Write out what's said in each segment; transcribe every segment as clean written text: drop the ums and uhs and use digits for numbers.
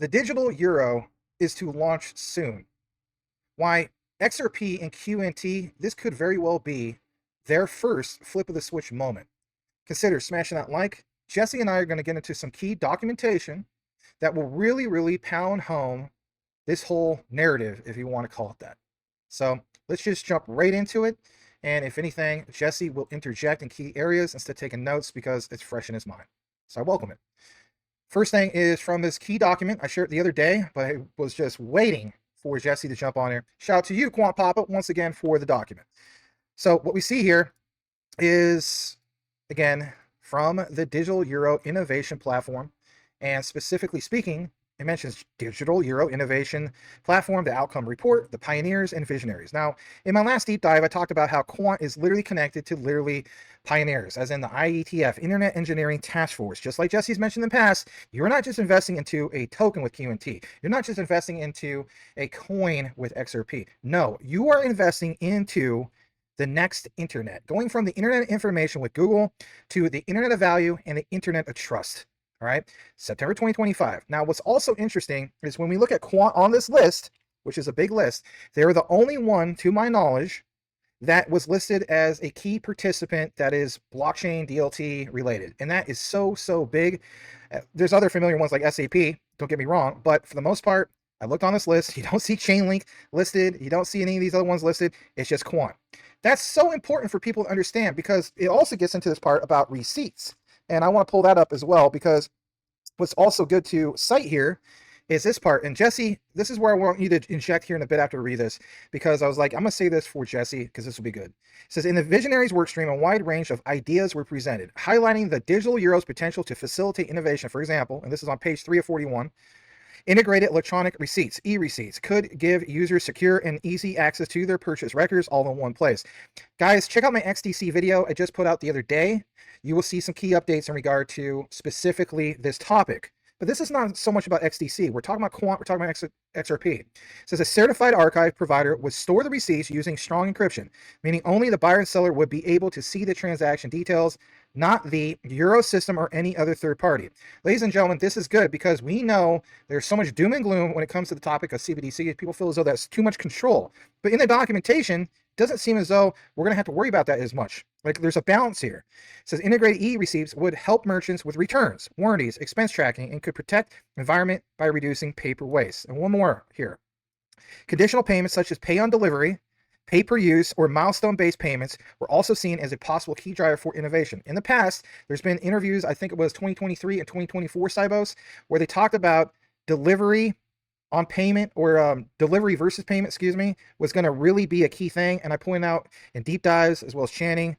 The digital euro is to launch soon. Why, XRP and QNT, this could very well be their first flip of the switch moment. Consider smashing that like. Jesse and I are going to get into some key documentation that will really pound home this whole narrative, if you want to call it that. So let's just jump right into it. And if anything, Jesse will interject in key areas instead of taking notes because it's fresh in his mind. So I welcome it. First thing is from this key document. I shared it the other day, but I was just waiting for Jesse to jump on here. Shout out to you, Quant Papa, once again for the document. So what we see here is, again, from the Digital Euro Innovation Platform. And specifically speaking, it mentions Digital Euro Innovation Platform, the outcome report, the pioneers and visionaries. Now, in my last deep dive, I talked about how Quant is literally connected to literally pioneers, as in the IETF, Internet Engineering Task Force. Just like Jesse's mentioned in the past, you're not just investing into a token with QNT. You're not just investing into a coin with XRP. No, you are investing into the next internet, going from the internet of information with Google to the internet of value and the internet of trust. All right, September 2025. Now, what's also interesting is when we look at Quant on this list, which is a big list, they're the only one, to my knowledge, that was listed as a key participant that is blockchain DLT related. And that is so big. There's other familiar ones like SAP, don't get me wrong, but for the most part, I looked on this list. You don't see Chainlink listed. You don't see any of these other ones listed. It's just Quant. That's so important for people to understand because it also gets into this part about receipts. And I want to pull that up as well because what's also good to cite here is this part. And Jesse, this is where I want you to inject here in a bit after we read this, because I was like, I'm going to say this for Jesse because this will be good. It says, in the Visionaries workstream, a wide range of ideas were presented, highlighting the digital euro's potential to facilitate innovation. For example, and this is on page 3 of 41, integrated electronic receipts, e-receipts, could give users secure and easy access to their purchase records all in one place. Guys, check out my XDC video I just put out the other day. You will see some key updates in regard to specifically this topic. But this is not so much about XDC. We're talking about Quant, we're talking about XRP. It says a certified archive provider would store the receipts using strong encryption, meaning only the buyer and seller would be able to see the transaction details, not the Euro system or any other third party. Ladies and gentlemen, this is good because we know there's so much doom and gloom when it comes to the topic of CBDC. People feel as though that's too much control. But in the documentation, it doesn't seem as though we're going to have to worry about that as much. Like there's a balance here. It says integrated e-receipts would help merchants with returns, warranties, expense tracking, and could protect the environment by reducing paper waste. And one more here. Conditional payments such as pay on delivery, pay per use, or milestone-based payments were also seen as a possible key driver for innovation. In the past, there's been interviews, I think it was 2023 and 2024 Cybos, where they talked about delivery on payment or delivery versus payment, was going to really be a key thing. And I pointed out in deep dives as well as Channing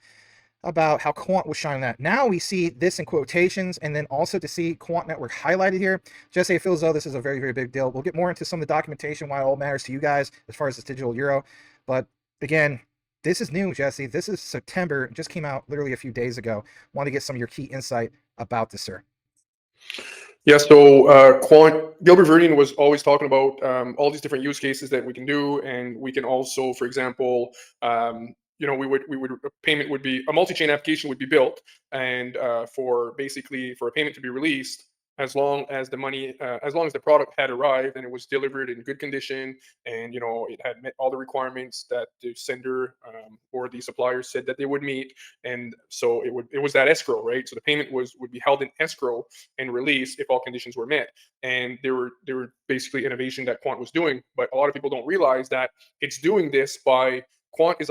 about how Quant was shining that. Now we see this in quotations, and then also to see Quant Network highlighted here. Jesse, it feels as though this is a very big deal. We'll get more into some of the documentation, why it all matters to you guys as far as this digital euro. But again, this is new, Jesse. This is September. It just came out literally a few days ago. Want to get some of your key insight about this, sir. Yeah, so Quant, Gilbert Verdine was always talking about all these different use cases that we can do, and we can also, for example, a payment would be a multi-chain application would be built, and for a payment to be released, as long as the money, as long as the product had arrived and it was delivered in good condition, and it had met all the requirements that the sender or the supplier said that they would meet, and so it was that escrow, right? So the payment would be held in escrow and released if all conditions were met. And there were basically innovation that Quant was doing, but a lot of people don't realize that it's doing this by Quant is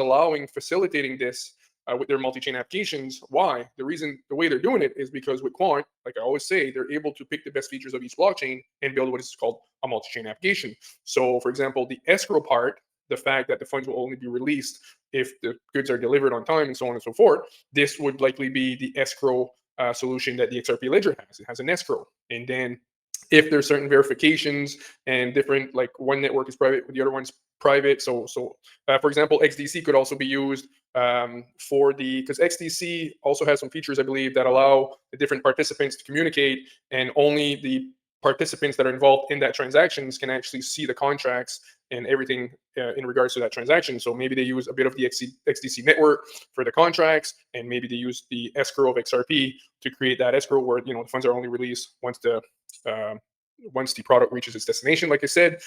facilitating this with their multi-chain applications. Why? The way they're doing it is because with Quant, like I always say, they're able to pick the best features of each blockchain and build what is called a multi-chain application. So, for example, the escrow part, the fact that the funds will only be released if the goods are delivered on time and so on and so forth, this would likely be the escrow solution that the XRP ledger has. It has an escrow, and then if there's certain verifications and different, like one network is private, the other one's private. So for example, XDC could also be used because XDC also has some features, I believe, that allow the different participants to communicate, and only the participants that are involved in that transactions can actually see the contracts and everything in regards to that transaction. So maybe they use a bit of the XDC network for the contracts, and maybe they use the escrow of XRP to create that escrow where the funds are only released once the once the product reaches its destination. Like I said,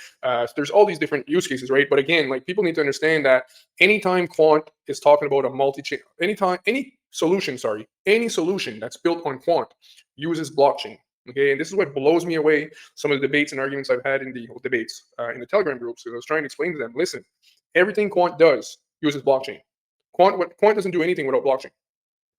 there's all these different use cases, right? But again, like people need to understand that anytime Quant is talking about a multi-chain, any solution that's built on Quant uses blockchain. Okay, and this is what blows me away. Some of the debates and arguments I've had in the in the Telegram groups. So I was trying to explain to them, listen, everything Quant does uses blockchain. Quant doesn't do anything without blockchain.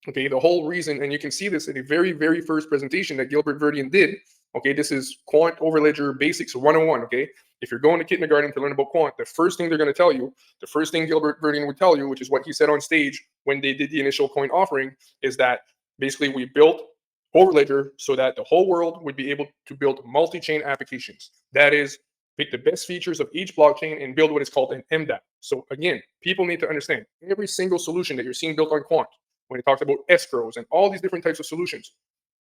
Okay, the whole reason, and you can see this in a very, very first presentation that Gilbert Verdian did. Okay, this is Quant Overledger Basics 101. Okay, if you're going to kindergarten to learn about Quant, the first thing they're going to tell you, the first thing Gilbert Verdian would tell you, which is what he said on stage when they did the initial coin offering, is that basically we built Overledger so that the whole world would be able to build multi-chain applications. That is, pick the best features of each blockchain and build what is called an MDApp. So again, people need to understand every single solution that you're seeing built on Quant, when it talks about escrows and all these different types of solutions,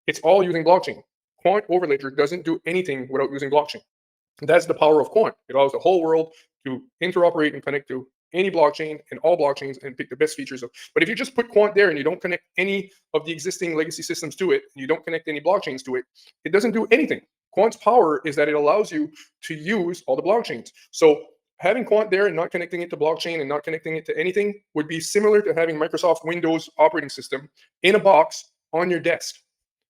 it's all using blockchain. Quant Overledger doesn't do anything without using blockchain. And that's the power of Quant. It allows the whole world to interoperate and connect to any blockchain and all blockchains and pick the best features of. But if you just put Quant there and you don't connect any of the existing legacy systems to it, and you don't connect any blockchains to it, it doesn't do anything. Quant's power is that it allows you to use all the blockchains. So having Quant there and not connecting it to blockchain and not connecting it to anything would be similar to having Microsoft Windows operating system in a box on your desk,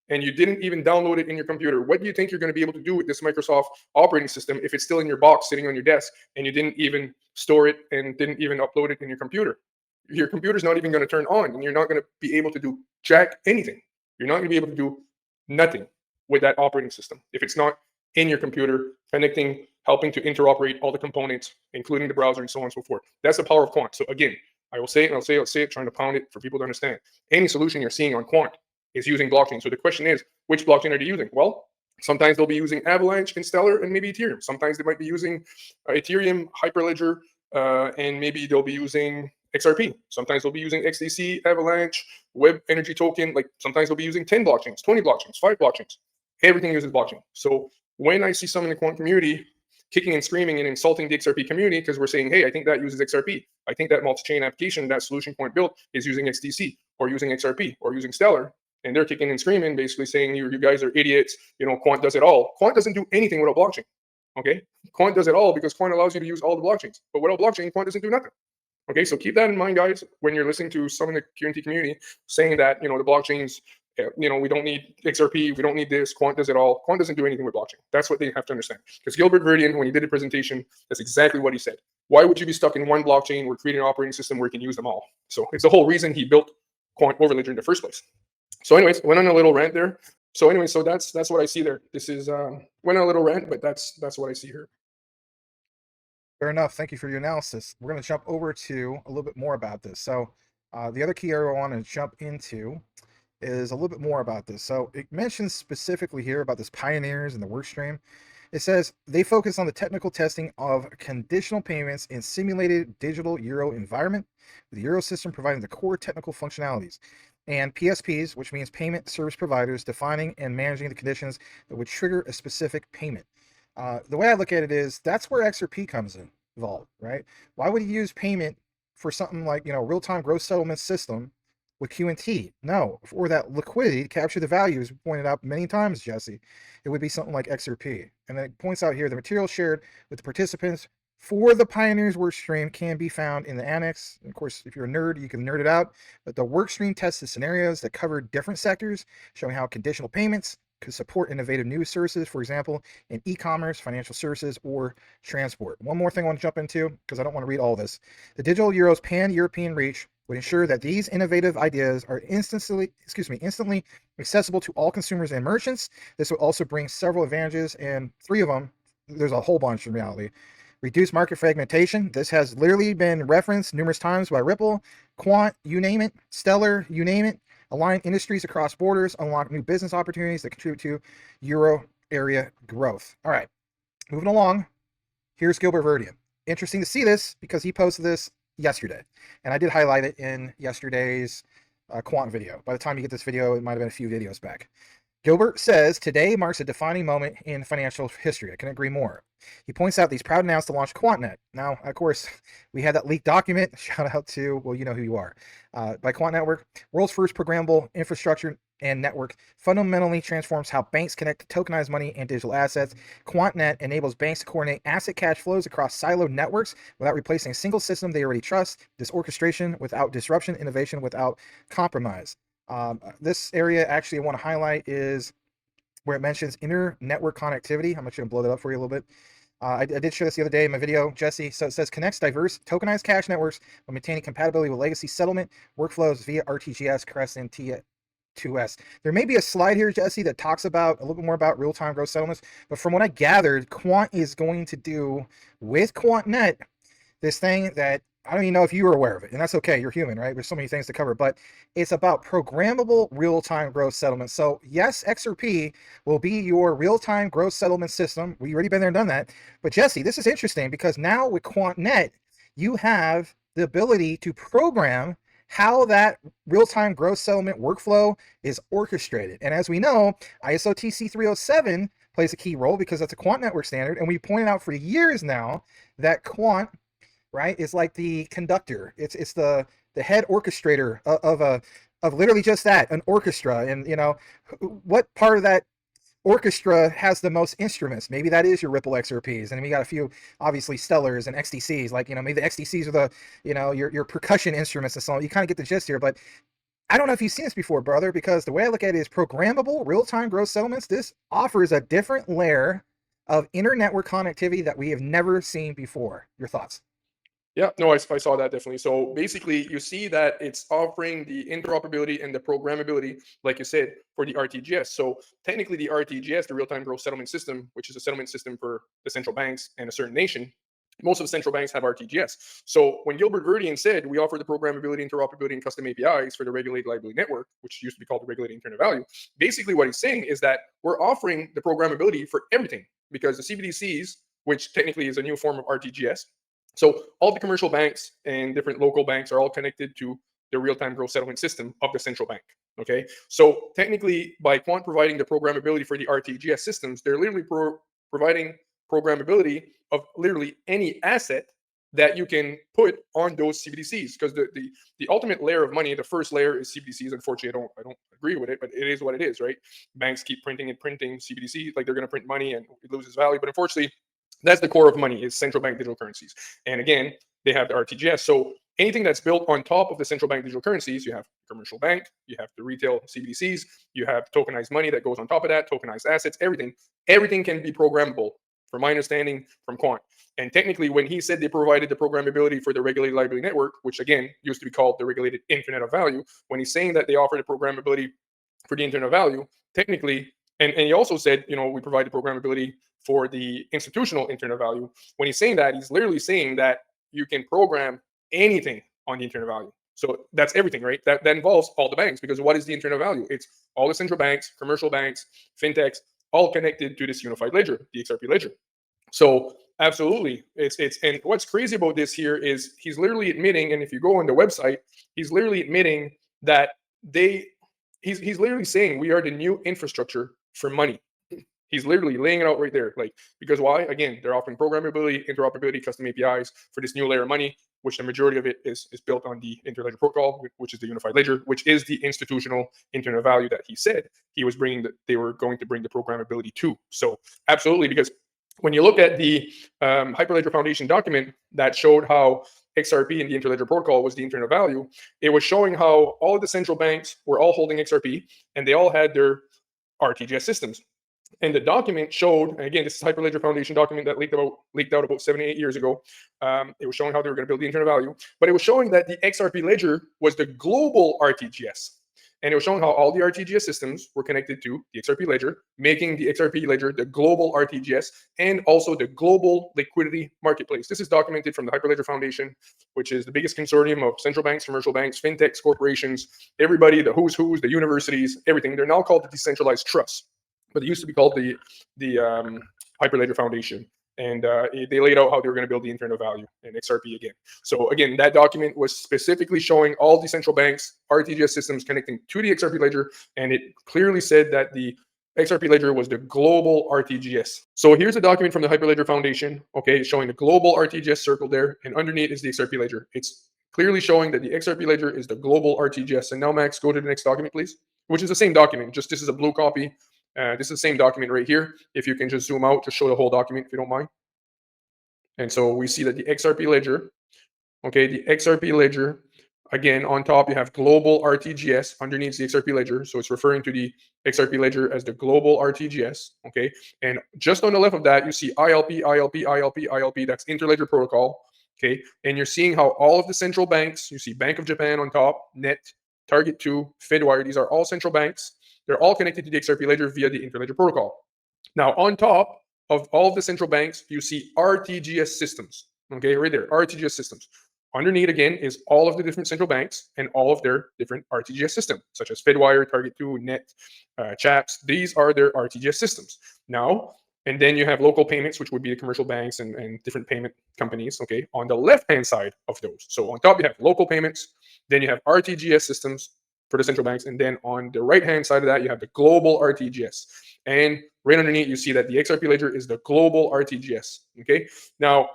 and you didn't even download it in your computer. What do you think you're going to be able to do with this Microsoft operating system if it's still in your box sitting on your desk and you didn't even store it and didn't even upload it in your computer? Your computer's not even going to turn on, and you're not going to be able to do jack anything. You're not going to be able to do nothing with that operating system if it's not in your computer, connecting, helping to interoperate all the components, including the browser and so on and so forth. That's the power of Quant. So again, I will say it and I'll say it, trying to pound it for people to understand. Any solution you're seeing on Quant is using blockchain. So the question is, which blockchain are they using? Well, sometimes they'll be using Avalanche and Stellar and maybe Ethereum. Sometimes they might be using Ethereum, Hyperledger, and maybe they'll be using XRP. Sometimes they'll be using XDC, Avalanche, Web Energy Token. Like sometimes they'll be using 10 blockchains, 20 blockchains, 5 blockchains. Everything uses blockchain. So when I see someone in the Quant community kicking and screaming and insulting the XRP community because we're saying, hey, I think that uses XRP. I think that multi-chain application, that solution Quant built is using XDC or using XRP or using Stellar. And they're kicking and screaming, basically saying, you guys are idiots. You know, Quant does it all. Quant doesn't do anything without blockchain. Okay? Quant does it all because Quant allows you to use all the blockchains. But without blockchain, Quant doesn't do nothing. Okay, so keep that in mind, guys, when you're listening to some in the QNT community saying that, you know, the blockchains, you know, we don't need XRP, we don't need this, Quant does it all. Quant doesn't do anything with blockchain. That's what they have to understand. Because Gilbert Verdian, when he did a presentation, that's exactly what he said. Why would you be stuck in one blockchain? We're creating an operating system where you can use them all. So it's the whole reason he built Quant Overledger in the first place. So anyways, went on a little rant there. So anyway, so that's what I see there. This is went on a little rant, but that's what I see here. Fair enough. Thank you for your analysis. We're going to jump over to a little bit more about this. So the other key area I want to jump into is a little bit more about this. So it mentions specifically here about this pioneers and the work stream. It says they focus on the technical testing of conditional payments in simulated digital Euro environment, with the Euro system providing the core technical functionalities, and PSPs, which means payment service providers, defining and managing the conditions that would trigger a specific payment. The way I look at it is that's where XRP comes involved, right? Why would you use payment for something like, you know, real-time gross settlement system with QNT? No, for that liquidity to capture the values pointed out many times, Jesse, it would be something like XRP. And then it points out here the material shared with the participants for the Pioneers workstream can be found in the annex. And of course, if you're a nerd, you can nerd it out. But the workstream tested scenarios that cover different sectors, showing how conditional payments could support innovative new services, for example, in e-commerce, financial services, or transport. One more thing I want to jump into, because I don't want to read all this. The digital euro's pan-European reach would ensure that these innovative ideas are instantly accessible to all consumers and merchants. This would also bring several advantages, and 3 of them, there's a whole bunch in reality. Reduce market fragmentation. This has literally been referenced numerous times by Ripple, Quant, you name it, Stellar, you name it. Align industries across borders, unlock new business opportunities that contribute to Euro area growth. All right, moving along. Here's Gilbert Verdian. Interesting to see this because he posted this yesterday, and I did highlight it in yesterday's Quant video. By the time you get this video, it might have been a few videos back. Gilbert says, today marks a defining moment in financial history. I couldn't agree more. He points out that he's proud to announce to launch QuantNet. Now, of course, we had that leaked document. Shout out to, well, you know who you are. By Quant Network, world's first programmable infrastructure and network fundamentally transforms how banks connect tokenized money and digital assets. QuantNet enables banks to coordinate asset cash flows across siloed networks without replacing a single system they already trust. This orchestration without disruption, innovation without compromise. This area actually I want to highlight is where it mentions inter-network connectivity. I'm actually going to blow that up for you a little bit. I did share this the other day in my video, Jesse. So it says connects diverse tokenized cash networks while maintaining compatibility with legacy settlement workflows via RTGS, CREST, and T2S. There may be a slide here, Jesse, that talks about a little bit more about real-time gross settlements. But from what I gathered, Quant is going to do with QuantNet this thing that I don't even know if you were aware of it, and that's okay. You're human, right? There's so many things to cover, but it's about programmable real-time gross settlement. So yes, XRP will be your real-time gross settlement system. We've already been there and done that. But Jesse, this is interesting because now with QuantNet, you have the ability to program how that real-time gross settlement workflow is orchestrated. And as we know, ISO TC 307 plays a key role because that's a Quant network standard. And we pointed out for years now that Quant, right, is like the conductor. It's the head orchestrator of literally just that, an orchestra. And you know, what part of that orchestra has the most instruments? Maybe that is your Ripple XRPs, and we got a few obviously Stellars and XDCs. Like, you know, maybe the XDCs are the, you know, your percussion instruments and so on. You kind of get the gist here, but I don't know if you've seen this before, brother, because the way I look at it is programmable real-time gross settlements. This offers a different layer of inter-network connectivity that we have never seen before. Your thoughts? Yeah, no, I saw that definitely. So basically, you see that it's offering the interoperability and the programmability, like you said, for the RTGS. So technically, the RTGS, the real-time gross settlement system, which is a settlement system for the central banks and a certain nation, most of the central banks have RTGS. So when Gilbert Verdian said we offer the programmability, interoperability, and custom APIs for the regulated liability network, which used to be called the regulated internal value, basically what he's saying is that we're offering the programmability for everything because the CBDCs, which technically is a new form of RTGS, so all the commercial banks and different local banks are all connected to the real-time gross settlement system of the central bank. Okay, so technically, by Quant providing the programmability for the RTGS systems, they're literally providing programmability of literally any asset that you can put on those CBDCs. Because the ultimate layer of money, the first layer is CBDCs. Unfortunately, I don't agree with it, but it is what it is, right? Banks keep printing and printing CBDCs, like they're going to print money and it loses value. But unfortunately, that's the core of money, is central bank digital currencies. And again, they have the RTGS. So anything that's built on top of the central bank digital currencies, you have commercial bank, you have the retail CBDCs, you have tokenized money that goes on top of that, tokenized assets, everything can be programmable, from my understanding from Quant. And technically, when he said they provided the programmability for the regulated liability network, which again used to be called the regulated internet of value, when he's saying that they offer the programmability for the internet of value, technically, and he also said, you know, we provide the programmability for the institutional internet value. When he's saying that, he's literally saying that you can program anything on the internet value. So that's everything, right? That involves all the banks, because what is the internet value? It's all the central banks, commercial banks, fintechs, all connected to this unified ledger, the XRP ledger. So absolutely, it's and what's crazy about this here is he's literally admitting, and if you go on the website, he's literally admitting that he's literally saying we are the new infrastructure for money. He's literally laying it out right there. Like, because why? Again, they're offering programmability, interoperability, custom APIs for this new layer of money, which the majority of it is built on the interledger protocol, which is the unified ledger, which is the institutional internet value that he said he was bringing, that they were going to bring the programmability to. So absolutely, because when you look at the Hyperledger Foundation document that showed how XRP and the interledger protocol was the internet value, it was showing how all of the central banks were all holding XRP and they all had their RTGS systems. And the document showed, and again, this is Hyperledger Foundation document that leaked out about 7 to 8 years ago. It was showing how they were going to build the internet value, but it was showing that the XRP ledger was the global RTGS. And it was showing how all the RTGS systems were connected to the XRP ledger, making the XRP ledger the global RTGS and also the global liquidity marketplace. This is documented from the Hyperledger Foundation, which is the biggest consortium of central banks, commercial banks, fintechs, corporations, everybody, the who's who's, the universities, everything. They're now called the decentralized trusts, but it used to be called the Hyperledger Foundation. And they laid out how they were going to build the internet of value and XRP again. So again, that document was specifically showing all the central banks, RTGS systems connecting to the XRP ledger, and it clearly said that the XRP ledger was the global RTGS. So here's a document from the Hyperledger Foundation, okay, showing the global RTGS circled there, and underneath is the XRP ledger. It's clearly showing that the XRP ledger is the global RTGS. And now, Max, go to the next document, please, which is the same document. Just this is a blue copy. This is the same document right here. If you can just zoom out to show the whole document, if you don't mind. And so we see that the XRP ledger, okay, the XRP ledger, again, on top you have global RTGS underneath the XRP ledger. So it's referring to the XRP ledger as the global RTGS, okay? And just on the left of that, you see ILP, ILP, ILP, ILP, that's interledger protocol, okay? And you're seeing how all of the central banks, you see Bank of Japan on top, NET, Target2, Fedwire, these are all central banks. They're all connected to the XRP ledger via the interledger protocol. Now, on top of all of the central banks, you see RTGS systems, okay, right there, RTGS systems. Underneath, again, is all of the different central banks and all of their different RTGS systems, such as Fedwire, Target2, NET, CHAPS. These are their RTGS systems. Now, and then you have local payments, which would be the commercial banks and different payment companies, okay, on the left-hand side of those. So on top, you have local payments. Then you have RTGS systems for the central banks. And then on the right-hand side of that, you have the global RTGS. And right underneath, you see that the XRP ledger is the global RTGS, okay? Now,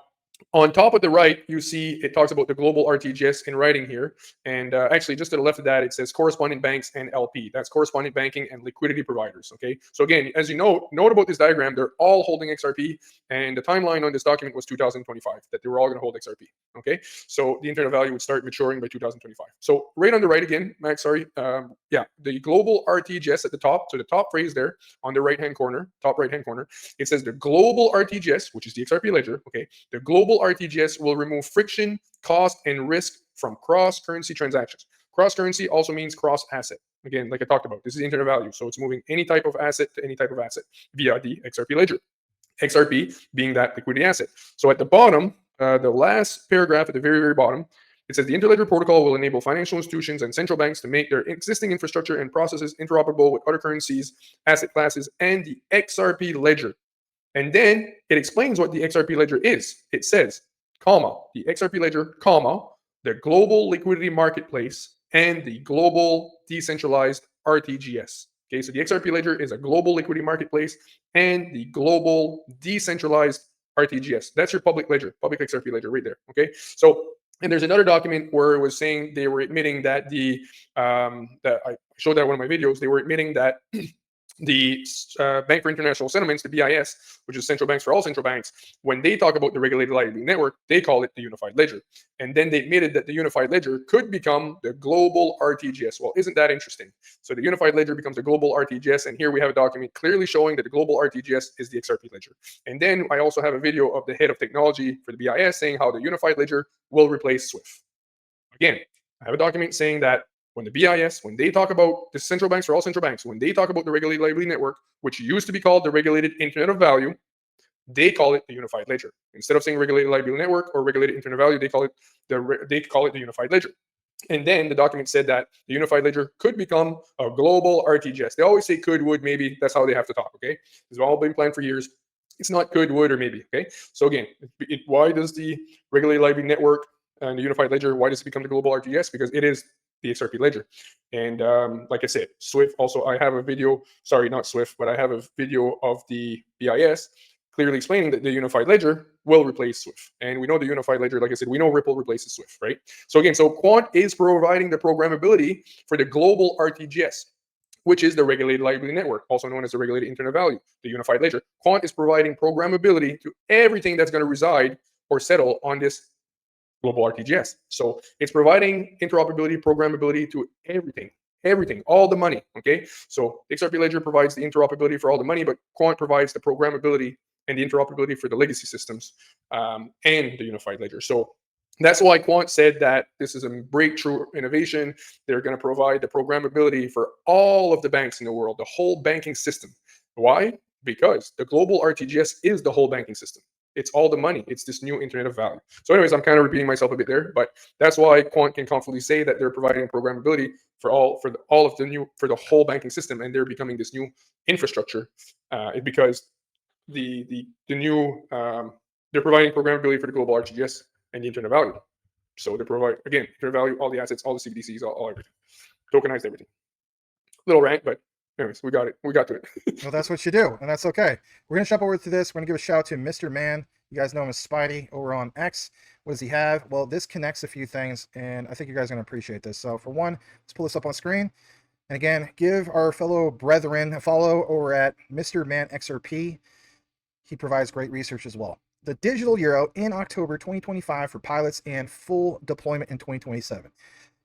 on top of the right, you see it talks about the global RTGS in writing here. And actually, just to the left of that, it says correspondent banks and LP. That's correspondent banking and liquidity providers, okay? So again, as you note about this diagram, they're all holding XRP. And the timeline on this document was 2025, that they were all going to hold XRP, okay? So the internet value would start maturing by 2025. So right on the right again, Max, sorry. Yeah, the global RTGS at the top. So the top phrase there on the right-hand corner, top right-hand corner, it says the global RTGS, which is the XRP ledger, okay? The global RTGS will remove friction, cost, and risk from cross-currency transactions. Cross-currency also means cross-asset. Again, like I talked about, this is internet value. So it's moving any type of asset to any type of asset via the XRP ledger. XRP being that liquidity asset. So at the bottom, the last paragraph at the very, very bottom, it says the interledger protocol will enable financial institutions and central banks to make their existing infrastructure and processes interoperable with other currencies, asset classes, and the XRP ledger. And then it explains what the XRP ledger is. It says, comma, the XRP ledger, comma, the global liquidity marketplace, and the global decentralized RTGS. Okay, so the XRP ledger is a global liquidity marketplace and the global decentralized RTGS. That's your public ledger, public XRP ledger right there. Okay, so and there's another document where it was saying they were admitting that that I showed that in one of my videos. They were admitting that the Bank for International Settlements, the BIS, which is central banks for all central banks, when they talk about the regulated liability network, they call it the unified ledger. And then they admitted that the unified ledger could become the global RTGS. Well, isn't that interesting? So the unified ledger becomes the global RTGS, and here we have a document clearly showing that the global RTGS is the XRP ledger. And then I also have a video of the head of technology for the BIS saying how the unified ledger will replace SWIFT. Again, I have a document saying that when the BIS, when they talk about the central banks for all central banks, when they talk about the regulated liability network, which used to be called the regulated internet of value, they call it the unified ledger. Instead of saying regulated liability network or regulated internet value, they call it the unified ledger. And then the document said that the unified ledger could become a global RTGS. They always say could, would, maybe. That's how they have to talk, okay? This has all been planned for years. It's not could, would, or maybe, okay? So again, why does the regulated liability network and the unified ledger, why does it become the global RTGS? Because it is the XRP ledger. And like I said, SWIFT also, I have a video, sorry, not SWIFT, but I have a video of the BIS clearly explaining that the unified ledger will replace SWIFT. And we know the unified ledger, like I said, we know Ripple replaces SWIFT, right? So again, so Quant is providing the programmability for the global RTGS, which is the regulated liability network, also known as the regulated internet value, the unified ledger. Quant is providing programmability to everything that's going to reside or settle on this global RTGS. So it's providing interoperability, programmability to everything, all the money, okay? So XRP ledger provides the interoperability for all the money, but Quant provides the programmability and the interoperability for the legacy systems and the unified ledger. So that's why Quant said that this is a breakthrough innovation. They're going to provide the programmability for all of the banks in the world, the whole banking system. Why? Because the global RTGS is the whole banking system. It's all the money. It's this new internet of value. So anyways, I'm kind of repeating myself a bit there, but that's why Quant can confidently say that they're providing programmability for the whole banking system, and they're becoming this new infrastructure because they're providing programmability for the global RTGS and the internet value. So they provide, again, internet value, all the assets, all the CBDCs, all everything, tokenized everything. Little rant, but anyways, we got it. We got to it. Well, that's what you do, and that's okay. We're going to jump over to this. We're going to give a shout out to Mr. Man. You guys know him as Spidey over on X. What does he have? Well, this connects a few things, and I think you guys are going to appreciate this. So for one, let's pull this up on screen. And again, give our fellow brethren a follow over at Mr. Man XRP. He provides great research as well. The digital euro in October 2025 for pilots and full deployment in 2027.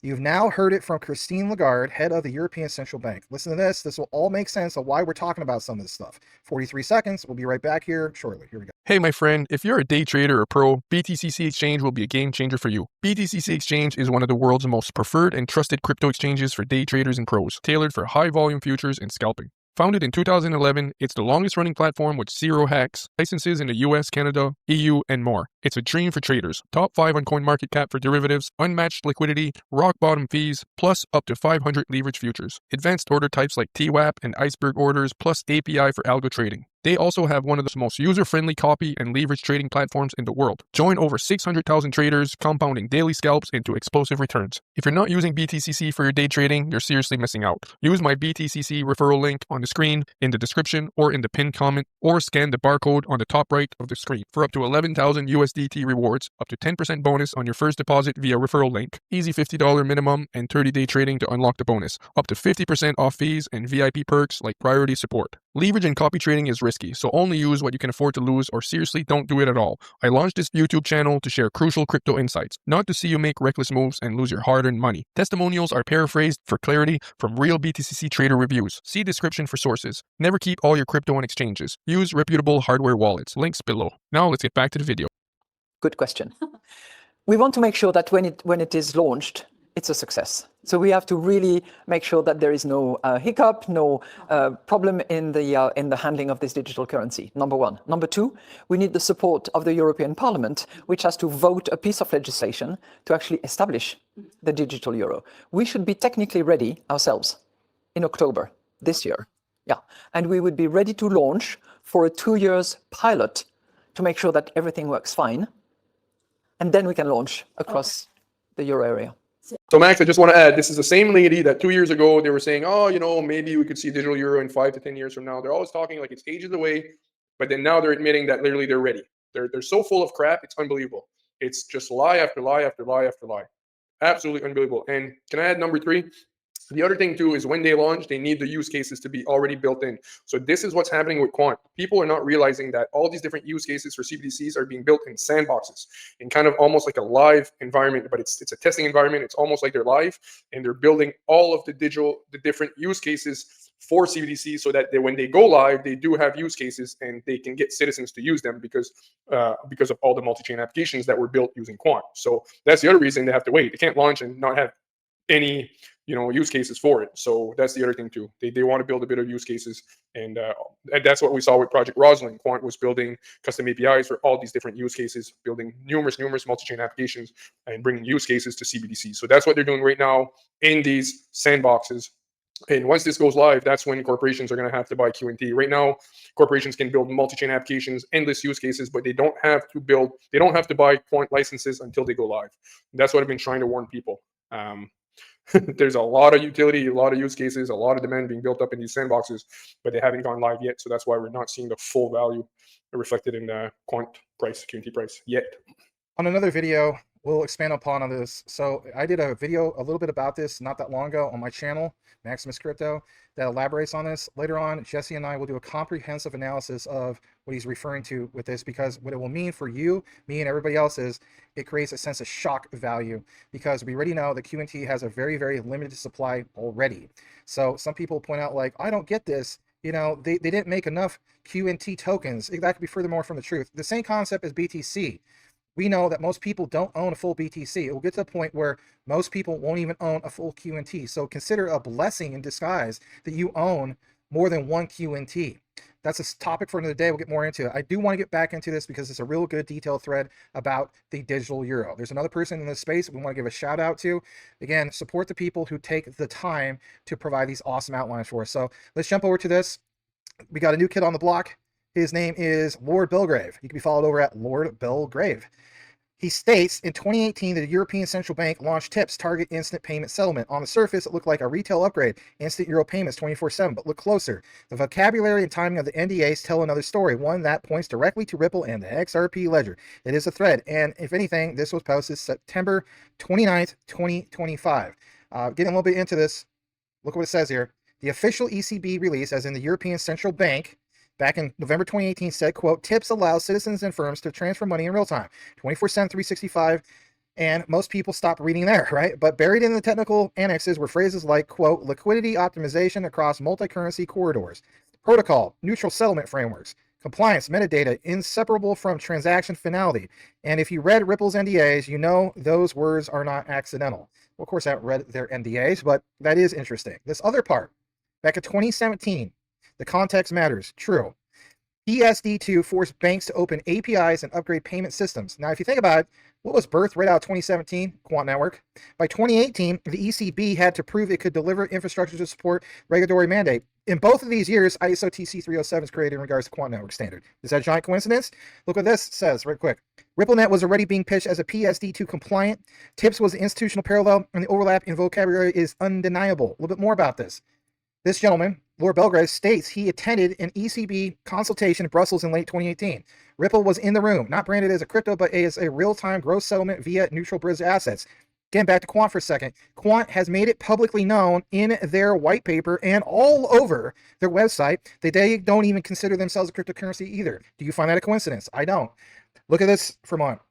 You've now heard it from Christine Lagarde, head of the European Central Bank. Listen to this. This will all make sense of why we're talking about some of this stuff. 43 seconds. We'll be right back here shortly. Here we go. Hey, my friend, if you're a day trader or pro, BTCC Exchange will be a game changer for you. BTCC Exchange is one of the world's most preferred and trusted crypto exchanges for day traders and pros, tailored for high volume futures and scalping. Founded in 2011, it's the longest running platform with 0 hacks, licenses in the US, Canada, EU, and more. It's a dream for traders. Top 5 on CoinMarketCap for derivatives, unmatched liquidity, rock bottom fees, plus up to 500 leverage futures. Advanced order types like TWAP and iceberg orders, plus API for algo trading. They also have one of the most user-friendly copy and leverage trading platforms in the world. Join over 600,000 traders, compounding daily scalps into explosive returns. If you're not using BTCC for your day trading, you're seriously missing out. Use my BTCC referral link on the screen, in the description, or in the pinned comment, or scan the barcode on the top right of the screen for up to 11,000 USDT rewards, up to 10% bonus on your first deposit via referral link, easy $50 minimum, and 30-day trading to unlock the bonus, up to 50% off fees and VIP perks like priority support. Leverage and copy trading is risky, so only use what you can afford to lose, or seriously don't do it at all. I launched this YouTube channel to share crucial crypto insights, not to see you make reckless moves and lose your hard-earned money. Testimonials are paraphrased for clarity from real BTCC trader reviews. See description for sources. Never keep all your crypto on exchanges. Use reputable hardware wallets. Links below. Now let's get back to the video. Good question. We want to make sure that when it is launched, it's a success. So we have to really make sure that there is no hiccup, no problem in the handling of this digital currency, number one. Number two, we need the support of the European Parliament, which has to vote a piece of legislation to actually establish the digital euro. We should be technically ready ourselves in October this year. Yeah, and we would be ready to launch for a 2 years pilot to make sure that everything works fine. And then we can launch across the euro area. So Max, I just want to add, this is the same lady that 2 years ago, they were saying, oh, you know, maybe we could see digital euro in 5 to 10 years from now. They're always talking like it's ages away, but then now they're admitting that literally they're ready. They're so full of crap, it's unbelievable. It's just lie after lie after lie after lie. Absolutely unbelievable. And can I add number 3? The other thing too is when they launch, they need the use cases to be already built in. So this is what's happening with Quant. People are not realizing that all these different use cases for CBDCs are being built in sandboxes, in kind of almost like a live environment, but it's a testing environment. It's almost like they're live, and they're building all of the different use cases for CBDC so that when they go live, they do have use cases and they can get citizens to use them because of all the multi-chain applications that were built using Quant. So that's the other reason they have to wait. They can't launch and not have any use cases for it. So that's the other thing too. They want to build a bit of use cases, and that's what we saw with Project Rosalind. Quant was building custom APIs for all these different use cases, building numerous multi-chain applications and bringing use cases to CBDC. So that's what they're doing right now in these sandboxes. And once this goes live, that's when corporations are going to have to buy QNT. Right now, corporations can build multi-chain applications, endless use cases, but they don't have to buy Quant licenses until they go live. And that's what I've been trying to warn people. There's a lot of utility, a lot of use cases, a lot of demand being built up in these sandboxes, but they haven't gone live yet. So that's why we're not seeing the full value reflected in the Quant price, QNT price yet. On another video, we'll expand upon this. So I did a video a little bit about this not that long ago on my channel, Maximus Crypto, that elaborates on this. Later on, Jesse and I will do a comprehensive analysis of what he's referring to with this, because what it will mean for you, me, and everybody else is it creates a sense of shock value, because we already know the QNT has a very, very limited supply already. So some people point out like, I don't get this. They didn't make enough QNT tokens. That could be furthermore from the truth. The same concept as BTC. We know that most people don't own a full BTC. It will get to the point where most people won't even own a full QNT. So consider a blessing in disguise that you own more than one QNT. That's a topic for another day. We'll get more into it. I do want to get back into this because it's a real good detailed thread about the digital euro. There's another person in this space we want to give a shout out to. Again, support the people who take the time to provide these awesome outlines for us. So let's jump over to this. We got a new kid on the block. His name is Lord Belgrave. He can be followed over at Lord Belgrave. He states in 2018 the European Central Bank launched TIPS, Target Instant Payment Settlement. On the surface, it looked like a retail upgrade, instant euro payments 24/7, but look closer. The vocabulary and timing of the NDAs tell another story, one that points directly to Ripple and the XRP ledger. It is a thread, and if anything, this was posted September 29th, 2025. Getting a little bit into this, look what it says here. The official ECB release, as in the European Central Bank, back in November 2018 said, quote, TIPS allows citizens and firms to transfer money in real time, 24/7, 365, and most people stop reading there, right? But buried in the technical annexes were phrases like, quote, liquidity optimization across multi-currency corridors, protocol, neutral settlement frameworks, compliance, metadata, inseparable from transaction finality. And if you read Ripple's NDAs, you know those words are not accidental. Well, of course, I haven't read their NDAs, but that is interesting. This other part, back in 2017, the context matters. True. PSD2 forced banks to open APIs and upgrade payment systems. Now, if you think about it, what was birthed right out of 2017? Quant Network. By 2018, the ECB had to prove it could deliver infrastructure to support regulatory mandate. In both of these years, ISO TC 307 is created in regards to Quant Network standard. Is that a giant coincidence? Look what this says right quick. RippleNet was already being pitched as a PSD2 compliant. TIPS was the institutional parallel, and the overlap in vocabulary is undeniable. A little bit more about this. This gentleman, Lord Belgrave, states he attended an ECB consultation in Brussels in late 2018. Ripple was in the room, not branded as a crypto, but as a real-time gross settlement via neutral bridge assets. Getting back to Quant for a second, Quant has made it publicly known in their white paper and all over their website that they don't even consider themselves a cryptocurrency either. Do you find that a coincidence? I don't. Look at this for a moment.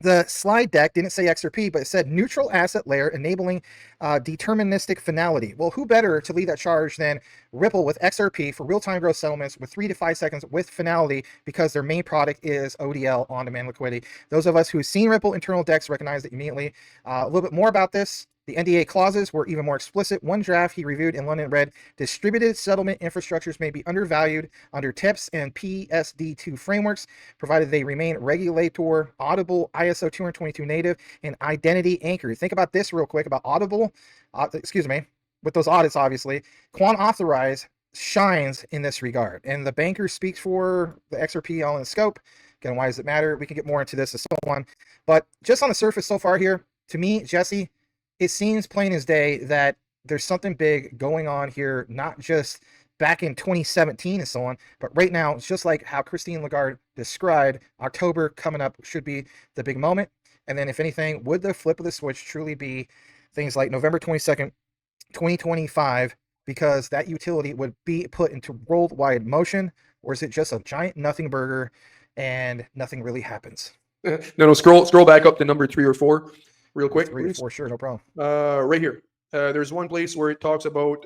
The slide deck didn't say XRP, but it said neutral asset layer enabling deterministic finality. Well, who better to lead that charge than Ripple with XRP for real-time gross settlements with 3 to 5 seconds with finality, because their main product is ODL, on-demand liquidity. Those of us who've seen Ripple internal decks recognize it immediately. A little bit more about this. The NDA clauses were even more explicit. One draft he reviewed in London read, distributed settlement infrastructures may be undervalued under TIPS and PSD2 frameworks, provided they remain regulator, audible, ISO 222 native, and identity anchored. Think about this real quick about audible, with those audits, obviously. Quant authorized shines in this regard, and the banker speaks for the XRP all in the scope. Again, why does it matter? We can get more into this and so on. But just on the surface so far here, to me, Jesse, it seems plain as day that there's something big going on here, not just back in 2017 and so on, but right now, it's just like how Christine Lagarde described, October coming up should be the big moment. And then if anything, would the flip of the switch truly be things like November 22nd, 2025, because that utility would be put into worldwide motion, or is it just a giant nothing burger and nothing really happens? No, scroll back up to number 3 or 4 real quick. 3 or 4, sure, no problem. Right here. There's one place where it talks about,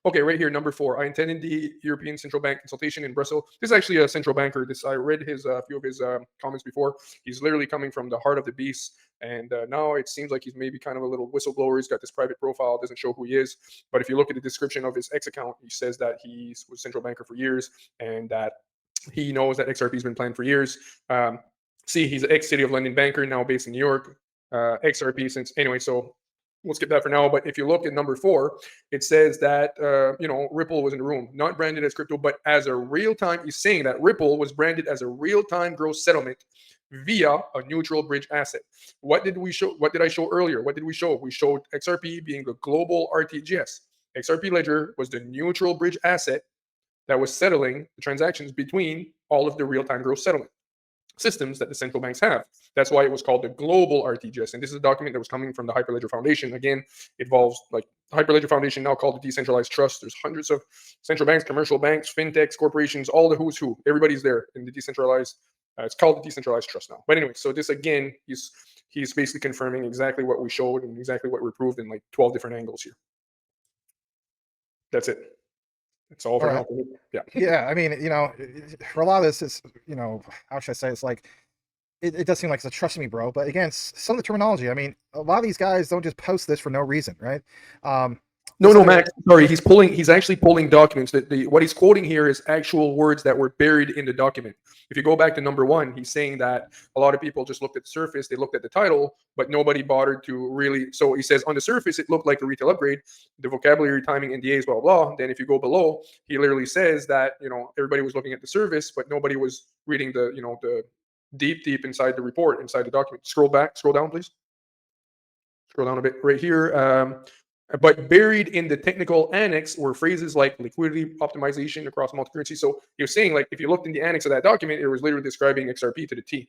okay, right here, number 4. I attended the European Central Bank consultation in Brussels. This is actually a central banker. I read his few of his comments before. He's literally coming from the heart of the beast. And now it seems like he's maybe kind of a little whistleblower. He's got this private profile, doesn't show who he is. But if you look at the description of his X account, he says that he was a central banker for years and that he knows that XRP has been planned for years. He's an ex-City of London banker, now based in New York. XRP since anyway, so we'll skip that for now. But if you look at number 4, it says that Ripple was in the room, not branded as crypto, but as a real-time. He's saying that Ripple was branded as a real-time gross settlement via a neutral bridge asset. What did we show? What did I show earlier? What did we show? We showed XRP being the global RTGS. XRP Ledger was the neutral bridge asset that was settling the transactions between all of the real-time gross settlement systems that the central banks have. That's why it was called the global RTGS. And this is a document that was coming from the Hyperledger Foundation. Again, it involves like the Hyperledger Foundation, now called the Decentralized Trust. There's hundreds of central banks, commercial banks, fintechs, corporations, all the who's who. Everybody's there in the decentralized. It's called the Decentralized Trust now. But anyway, so this again, he's basically confirming exactly what we showed and exactly what we proved in like 12 different angles here. That's it. It's all for now. Yeah. Yeah. I mean, for a lot of this, it's, how should I say? It's like, it does seem like it's a trust me, bro. But again, some of the terminology, I mean, a lot of these guys don't just post this for no reason, right? No, Max. Sorry, he's actually pulling documents. What he's quoting here is actual words that were buried in the document. If you go back to number 1, he's saying that a lot of people just looked at the surface, they looked at the title, but nobody bothered to really. So he says on the surface it looked like a retail upgrade, the vocabulary, timing, NDAs, blah blah blah. Then if you go below, he literally says that everybody was looking at the surface, but nobody was reading the deep inside the report, inside the document. Scroll down, please. Scroll down a bit right here. But buried in the technical annex were phrases like liquidity optimization across multi-currency. So you're saying, like, if you looked in the annex of that document, it was literally describing XRP to the T.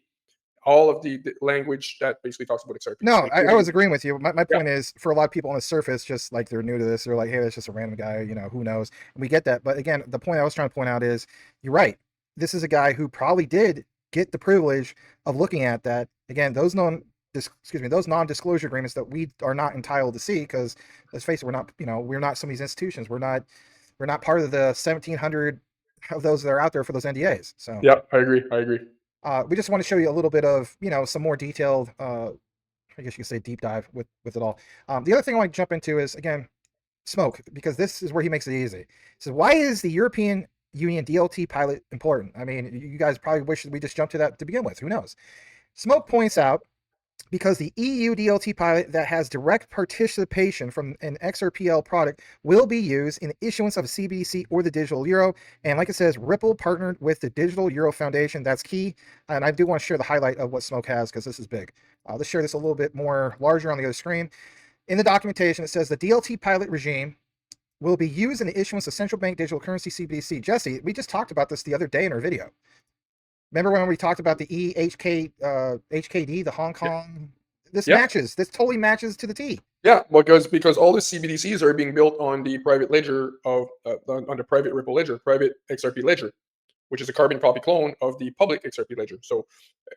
All of the language that basically talks about XRP. No, I was agreeing with you. My point Yeah. is, for a lot of people on the surface, just like they're new to this, they're like, hey, that's just a random guy, you know, who knows? And we get that. But again, the point I was trying to point out is, you're right. This is a guy who probably did get the privilege of looking at that. Again, those non-disclosure agreements that we are not entitled to see, because let's face it, we're not some of these institutions. We're not part of the 1,700 of those that are out there for those NDAs. So Yeah, I agree. we just want to show you a little bit of, some more detailed, I guess you could say deep dive with it all. The other thing I want to jump into is, again, Smoke, because this is where he makes it easy. So why is the European Union DLT pilot important? I mean, you guys probably wish we just jumped to that to begin with. Who knows? Smoke points out, because the EU DLT pilot that has direct participation from an XRPL product will be used in the issuance of a CBDC or the digital euro. And like it says, Ripple partnered with the Digital Euro Foundation. That's key. And I do want to share the highlight of what Smoke has, because this is big. Let's share this a little bit more larger on the other screen. In the documentation, it says the DLT pilot regime will be used in the issuance of central bank digital currency CBDC. Jesse, we just talked about this the other day in our video. Remember when we talked about the HKD, the Hong Kong? This matches. This totally matches to the T. Yeah, because all the CBDCs are being built on the private ledger on the private Ripple ledger, private XRP ledger, which is a carbon copy clone of the public XRP ledger. So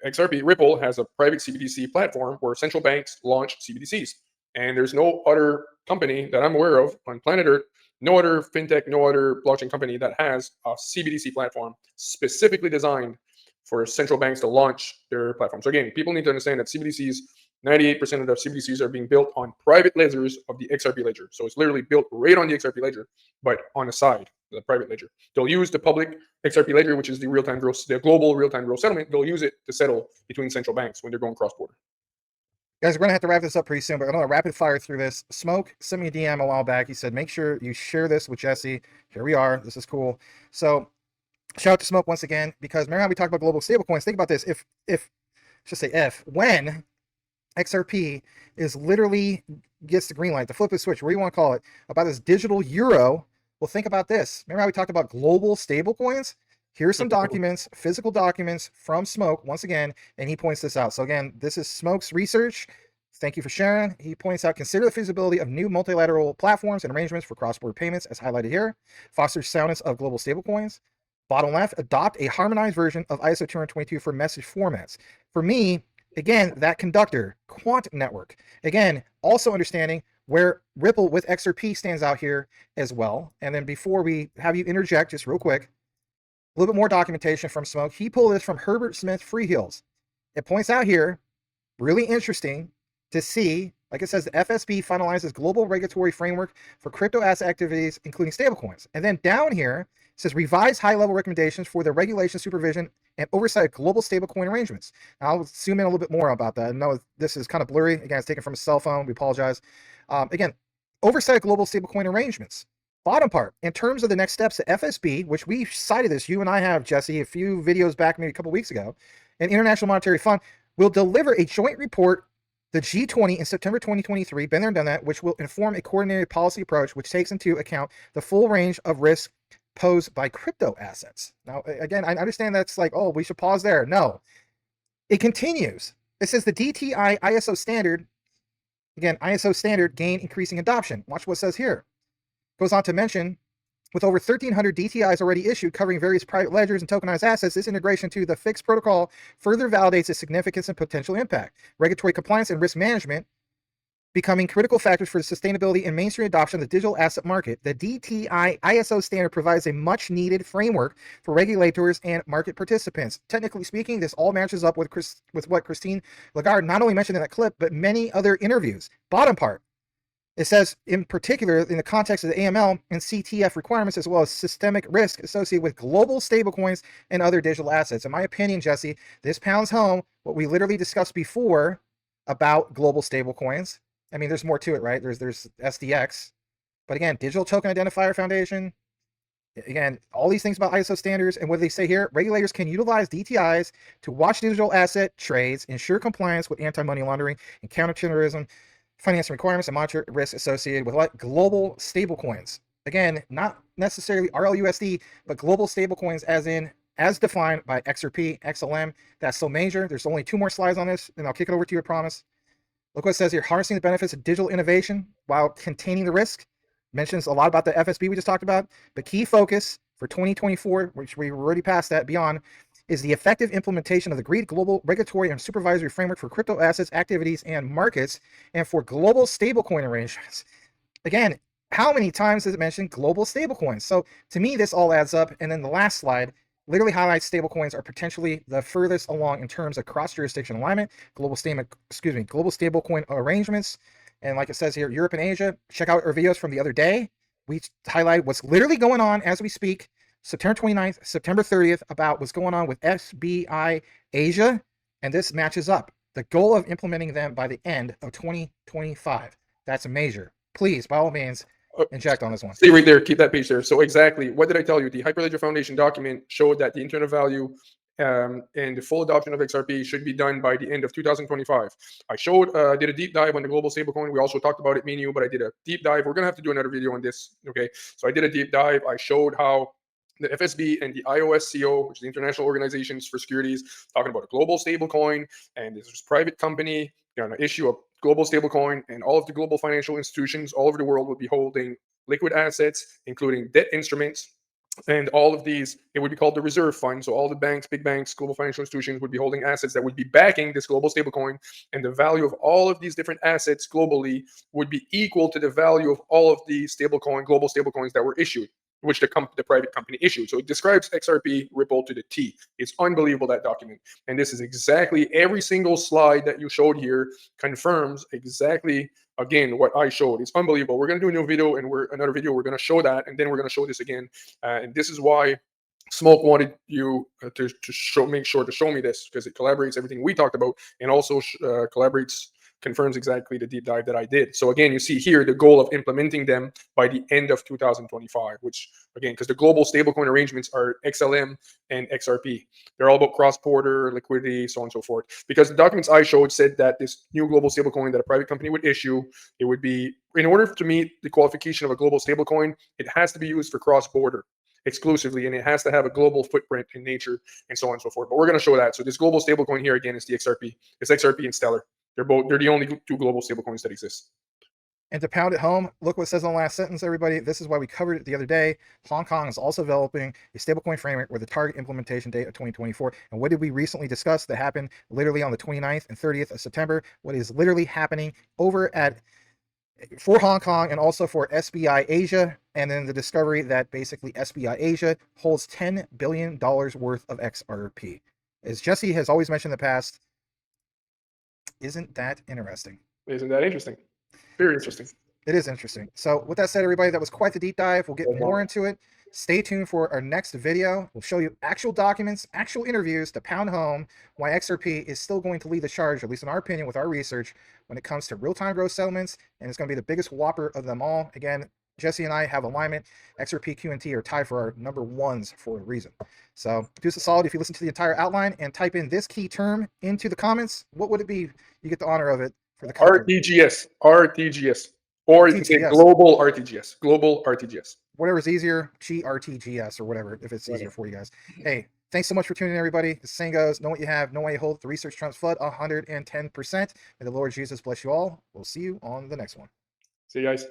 XRP Ripple has a private CBDC platform where central banks launch CBDCs, and there's no other company that I'm aware of on planet Earth, no other fintech, no other blockchain company that has a CBDC platform specifically designed for central banks to launch their platform. So again, people need to understand that CBDCs, 98% of the CBDCs are being built on private ledgers of the XRP ledger. So it's literally built right on the XRP ledger, but on the side, the private ledger. They'll use the public XRP ledger, which is the global real-time gross settlement. They'll use it to settle between central banks when they're going cross-border. Guys, we're going to have to wrap this up pretty soon, but I'm going to rapid fire through this. Smoke sent me a DM a while back. He said, make sure you share this with Jesse. Here we are. This is cool. So shout out to Smoke once again, because remember how we talked about global stablecoins? Think about this. When XRP is literally gets the green light, the flip of the switch, what do you want to call it, about this digital euro, well, think about this. Remember how we talked about global stablecoins? Here's some documents, physical documents from Smoke, once again, and he points this out. So again, this is Smoke's research. Thank you for sharing. He points out, consider the feasibility of new multilateral platforms and arrangements for cross-border payments, as highlighted here. Fosters soundness of global stablecoins. Bottom left, adopt a harmonized version of ISO 222 for message formats. For me, again, that conductor, Quant network. Again, also understanding where Ripple with XRP stands out here as well. And then before we have you interject, just real quick, a little bit more documentation from Smoke. He pulled this from Herbert Smith Freehills. It points out here, really interesting to see, like it says, the FSB finalizes global regulatory framework for crypto asset activities, including stablecoins. And then down here, it says revise high-level recommendations for the regulation, supervision, and oversight of global stablecoin arrangements. Now, I'll zoom in a little bit more about that. I know this is kind of blurry. Again, it's taken from a cell phone. We apologize. Again, oversight of global stablecoin arrangements. Bottom part, in terms of the next steps, the FSB, which we cited this, you and I have, Jesse, a few videos back, maybe a couple weeks ago, and International Monetary Fund will deliver a joint report, the G20, in September 2023, been there and done that, which will inform a coordinated policy approach which takes into account the full range of risk posed by crypto assets. Now, again, I understand that's like, oh, we should pause there. No, it continues. It says the DTI ISO standard, again, ISO standard gain increasing adoption. Watch what it says here. Goes on to mention, with over 1,300 DTIs already issued covering various private ledgers and tokenized assets, this integration to the FIX protocol further validates its significance and potential impact. Regulatory compliance and risk management becoming critical factors for the sustainability and mainstream adoption of the digital asset market. The DTI ISO standard provides a much-needed framework for regulators and market participants. Technically speaking, this all matches up with what Christine Lagarde not only mentioned in that clip, but many other interviews. Bottom part. It says, in particular, in the context of the AML and CTF requirements, as well as systemic risk associated with global stablecoins and other digital assets. In my opinion, Jesse, this pounds home what we literally discussed before about global stablecoins. I mean, there's more to it, right? There's SDX. But again, Digital Token Identifier Foundation, Again, all these things about ISO standards, and what they say here, regulators can utilize DTIs to watch digital asset trades, ensure compliance with anti-money laundering and counterterrorism financing requirements, and monitor risk associated with what? Global stablecoins. Again, not necessarily RLUSD, but global stablecoins as defined by XRP, XLM. That's so major. There's only 2 more slides on this, and I'll kick it over to you, I promise. Look what it says here, harnessing the benefits of digital innovation while containing the risk. Mentions a lot about the FSB we just talked about, but key focus for 2024, which we already passed that, beyond, is the effective implementation of the agreed global regulatory and supervisory framework for crypto assets, activities, and markets, and for global stablecoin arrangements. Again, how many times does it mention global stablecoins? So to me, this all adds up. And then the last slide literally highlights stablecoins are potentially the furthest along in terms of cross-jurisdiction alignment, global stablecoin arrangements. And like it says here, Europe and Asia, check out our videos from the other day. We highlight what's literally going on as we speak, September 29th, September 30th, about what's going on with SBI Asia. And this matches up. The goal of implementing them by the end of 2025. That's a major. Please, by all means, inject on this one. Stay right there. Keep that page there. So exactly, what did I tell you? The Hyperledger Foundation document showed that the internal value and the full adoption of XRP should be done by the end of 2025. I did a deep dive on the global stablecoin. We also talked about it, me and you, but I did a deep dive. We're going to have to do another video on this. Okay. So I did a deep dive. I showed how the FSB and the IOSCO, which is the International Organizations for Securities, talking about a global stablecoin, and this private company going to issue a global stablecoin, and all of the global financial institutions all over the world would be holding liquid assets, including debt instruments. And all of these, it would be called the reserve fund. So all the banks, big banks, global financial institutions would be holding assets that would be backing this global stablecoin. And the value of all of these different assets globally would be equal to the value of all of the global stablecoins that were issued, which the private company issued. So it describes XRP Ripple to the T. It's unbelievable, that document. And this is exactly every single slide that you showed here confirms exactly, again, what I showed. It's unbelievable. We're going to do a new video, and another video, we're going to show that, and then we're going to show this again. And this is why Smoke wanted you to make sure to show me this, because it collaborates everything we talked about, and also confirms exactly the deep dive that I did. So again, you see here the goal of implementing them by the end of 2025, which again, because the global stablecoin arrangements are XLM and XRP. They're all about cross-border liquidity, so on and so forth. Because the documents I showed said that this new global stablecoin that a private company would issue, it would be, in order to meet the qualification of a global stablecoin, it has to be used for cross-border exclusively, and it has to have a global footprint in nature, and so on and so forth. But we're going to show that. So this global stablecoin here, again, is the XRP. It's XRP and Stellar. They're the only 2 global stablecoins that exist. And to pound it home, look what it says on the last sentence, everybody. This is why we covered it the other day. Hong Kong is also developing a stablecoin framework with a target implementation date of 2024. And what did we recently discuss that happened literally on the 29th and 30th of September? What is literally happening over for Hong Kong and also for SBI Asia, and then the discovery that basically SBI Asia holds $10 billion worth of XRP. As Jesse has always mentioned in the past, isn't that interesting? Isn't that interesting? Very interesting. It is interesting. So with that said, everybody, that was quite the deep dive. We'll get more into it. Stay tuned for our next video. We'll show you actual documents, actual interviews to pound home why XRP is still going to lead the charge, at least in our opinion, with our research, when it comes to real-time gross settlements, and it's going to be the biggest whopper of them all. Again, Jesse and I have alignment. XRP, QNT are tied for our number 1s for a reason. So do us a solid if you listen to the entire outline and type in this key term into the comments. What would it be? You get the honor of it for the RTGS. Or you can say global RTGS. Global RTGS. Whatever's easier, GRTGS or whatever, if it's easier for you guys. Hey, thanks so much for tuning in, everybody. The saying goes, know what you have, know why you hold. The research trumps FUD 110%. May the Lord Jesus bless you all. We'll see you on the next one. See you guys.